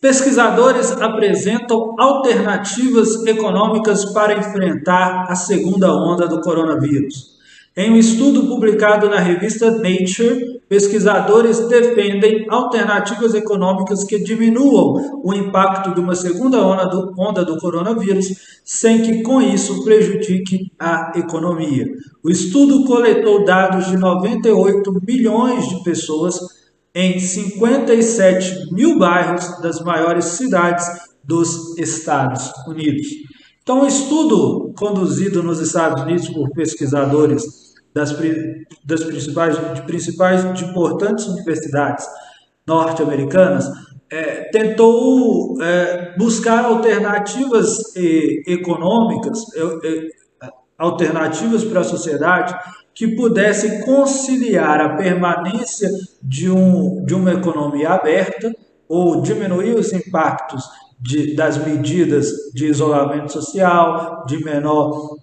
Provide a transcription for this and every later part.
Pesquisadores apresentam alternativas econômicas para enfrentar a segunda onda do coronavírus. Em um estudo publicado na revista Nature, pesquisadores defendem alternativas econômicas que diminuam o impacto de uma segunda onda do coronavírus, sem que com isso prejudique a economia. O estudo coletou dados de 98 milhões de pessoas em 57 mil bairros das maiores cidades dos Estados Unidos. Então, um estudo conduzido nos Estados Unidos por pesquisadores das principais de importantes universidades norte-americanas, tentou buscar alternativas econômicas, alternativas para a sociedade que pudessem conciliar a permanência de uma economia aberta ou diminuir os impactos das medidas de isolamento social, de menor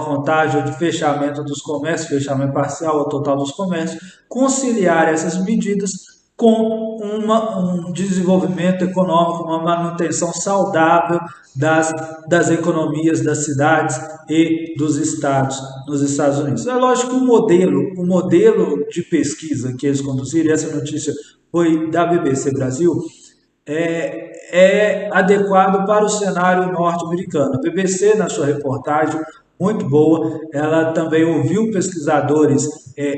contágio, de fechamento dos comércios, fechamento parcial ou total dos comércios, conciliar essas medidas com um desenvolvimento econômico, uma manutenção saudável das economias das cidades e dos estados nos Estados Unidos. É lógico que o modelo de pesquisa que eles conduziram, essa notícia foi da BBC Brasil, é adequado para o cenário norte-americano. A BBC, na sua reportagem, muito boa, ela também ouviu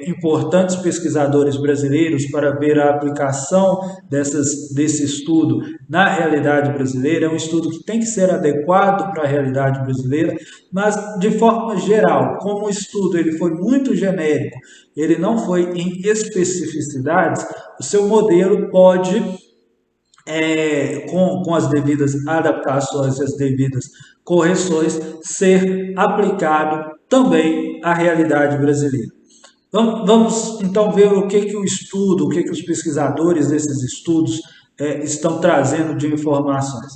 importantes pesquisadores brasileiros para ver a aplicação desse estudo na realidade brasileira. É um estudo que tem que ser adequado para a realidade brasileira, mas de forma geral, como o estudo ele foi muito genérico, ele não foi em especificidades, o seu modelo pode com as devidas adaptações e as devidas correções, ser aplicado também à realidade brasileira. Vamos então ver o que os pesquisadores desses estudos estão trazendo de informações.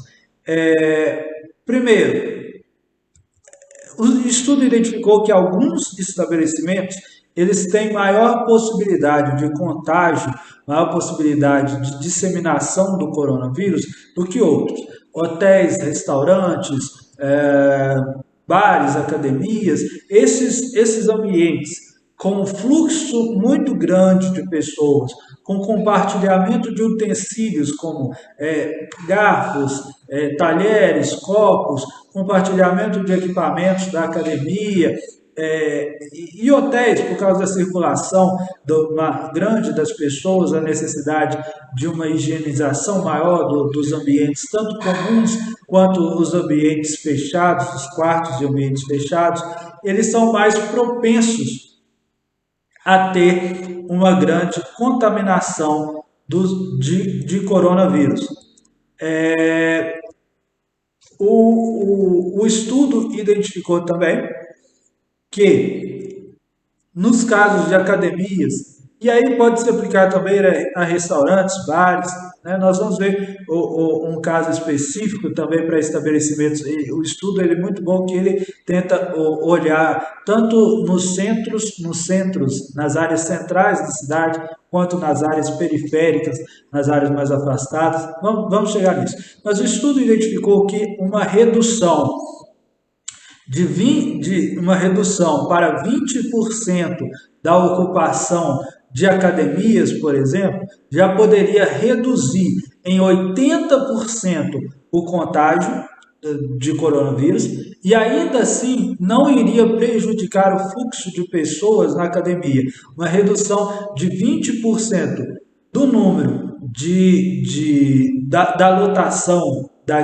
Primeiro, o estudo identificou que alguns estabelecimentos eles têm maior possibilidade de contágio, maior possibilidade de disseminação do coronavírus do que outros. Hotéis, restaurantes, bares, academias, esses ambientes com um fluxo muito grande de pessoas, com compartilhamento de utensílios como garfos, talheres, copos, compartilhamento de equipamentos da academia, e hotéis, por causa da circulação grande das pessoas, a necessidade de uma higienização maior dos ambientes, tanto comuns quanto os ambientes fechados, os quartos e ambientes fechados, eles são mais propensos a ter uma grande contaminação de coronavírus. O estudo identificou também que nos casos de academias, e aí pode se aplicar também a restaurantes, bares, né? Nós vamos ver um caso específico também para estabelecimentos. O estudo ele é muito bom, que ele tenta olhar tanto nos centros, nas áreas centrais da cidade, quanto nas áreas periféricas, nas áreas mais afastadas. Vamos chegar nisso. Mas o estudo identificou que uma redução para 20% da ocupação de academias, por exemplo, já poderia reduzir em 80% o contágio de coronavírus e ainda assim não iria prejudicar o fluxo de pessoas na academia. Uma redução de 20% do número da lotação da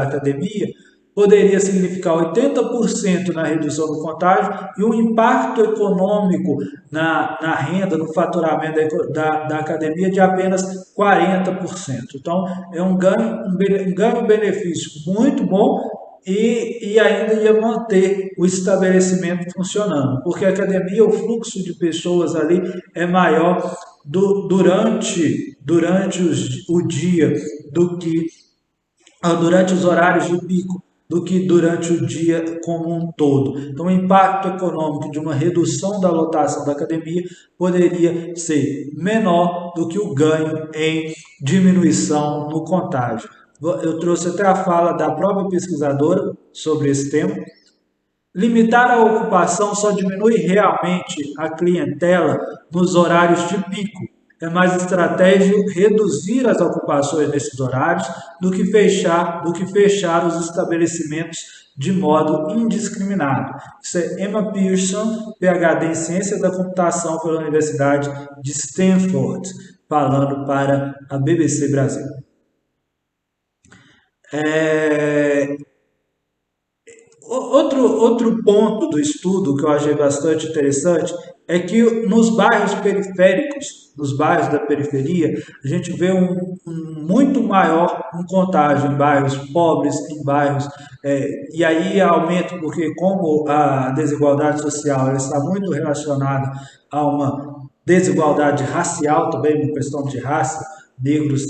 academia poderia significar 80% na redução do contágio e um impacto econômico na renda, no faturamento da academia de apenas 40%. Então, é um ganho-benefício muito bom e ainda ia manter o estabelecimento funcionando, porque a academia, o fluxo de pessoas ali é maior durante o dia do que durante os horários de pico do que durante o dia como um todo. Então, o impacto econômico de uma redução da lotação da academia poderia ser menor do que o ganho em diminuição no contágio. Eu trouxe até a fala da própria pesquisadora sobre esse tema. Limitar a ocupação só diminui realmente a clientela nos horários de pico. É mais estratégico reduzir as ocupações nesses horários do que fechar os estabelecimentos de modo indiscriminado. Isso é Emma Pearson, PhD em Ciência da Computação pela Universidade de Stanford, falando para a BBC Brasil. É, outro ponto do estudo que eu achei bastante interessante é que nos bairros periféricos, nos bairros da periferia, a gente vê um muito maior um contágio em bairros pobres, em bairros. E aí aumenta, porque como a desigualdade social ela está muito relacionada a uma desigualdade racial também, uma questão de raça, negros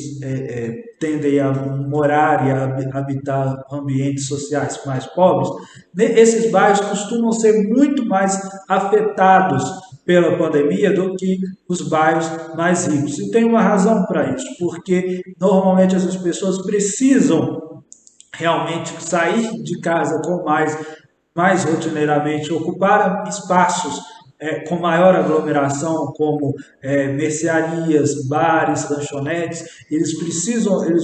tendem a morar e a habitar ambientes sociais mais pobres, esses bairros costumam ser muito mais afetados pela pandemia do que os bairros mais ricos. E tem uma razão para isso, porque normalmente essas pessoas precisam realmente sair de casa com mais rotineiramente, ocupar espaços com maior aglomeração, como mercearias, bares, lanchonetes, eles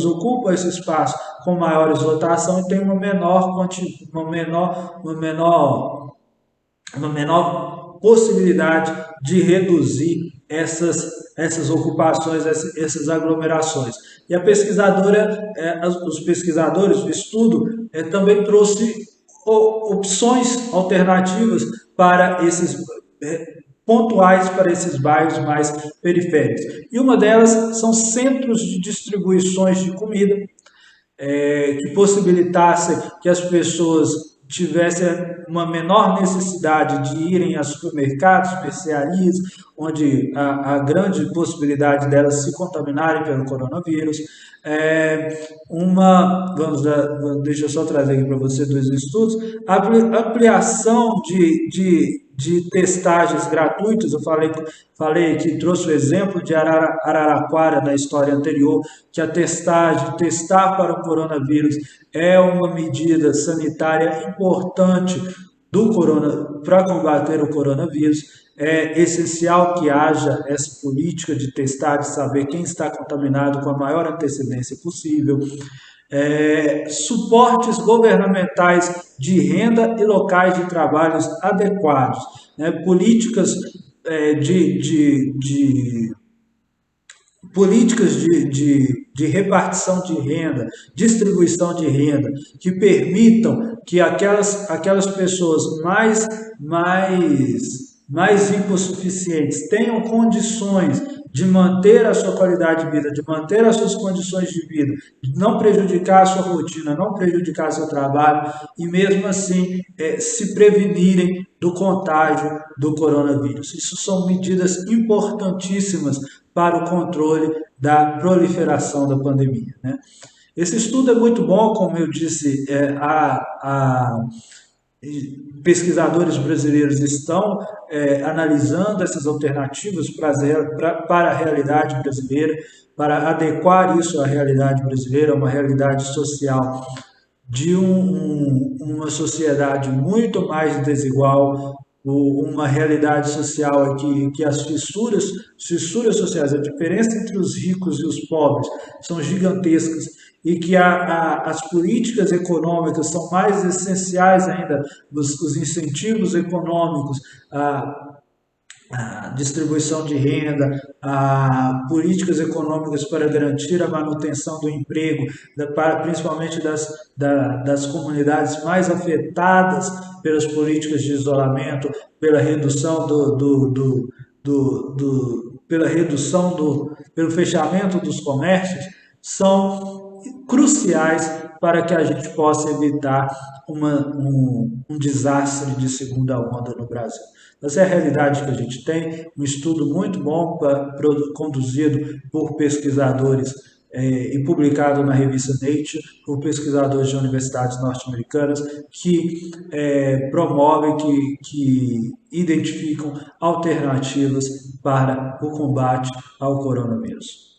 ocupam esse espaço com maiores lotação e tem uma menor possibilidade de reduzir essas ocupações, essas aglomerações. E a pesquisadora, os pesquisadores do estudo também trouxe opções alternativas para esses pontuais para esses bairros mais periféricos. E uma delas são centros de distribuições de comida, que possibilitassem que as pessoas tivessem uma menor necessidade de irem a supermercados, mercearias, onde a grande possibilidade delas se contaminarem pelo coronavírus. Deixa eu só trazer aqui para você dois estudos. A ampliação de testagens gratuitas, eu falei que trouxe o exemplo de Araraquara na história anterior, que testar para o coronavírus é uma medida sanitária importante para combater o coronavírus. É essencial que haja essa política de testar, de saber quem está contaminado com a maior antecedência possível. Suportes governamentais de renda e locais de trabalhos adequados, né? Políticas de repartição de renda, distribuição de renda, que permitam que aquelas pessoas mais hipossuficientes tenham condições de manter a sua qualidade de vida, de manter as suas condições de vida, de não prejudicar a sua rotina, não prejudicar seu trabalho e mesmo assim se prevenirem do contágio do coronavírus. Isso são medidas importantíssimas para o controle da proliferação da pandemia, né? Esse estudo é muito bom, como eu disse, pesquisadores brasileiros estão analisando essas alternativas para a realidade brasileira, para adequar isso à realidade brasileira, uma realidade social de uma sociedade muito mais desigual, uma realidade social que as fissuras sociais, a diferença entre os ricos e os pobres são gigantescas e que as políticas econômicas são mais essenciais ainda, os incentivos econômicos, a distribuição de renda, a políticas econômicas para garantir a manutenção do emprego, principalmente das comunidades mais afetadas pelas políticas de isolamento, pela redução pelo fechamento dos comércios, são cruciais para que a gente possa evitar um desastre de segunda onda no Brasil. Essa é a realidade que a gente tem, um estudo muito bom conduzido por pesquisadores e publicado na revista Nature por pesquisadores de universidades norte-americanas que promovem, que identificam alternativas para o combate ao coronavírus.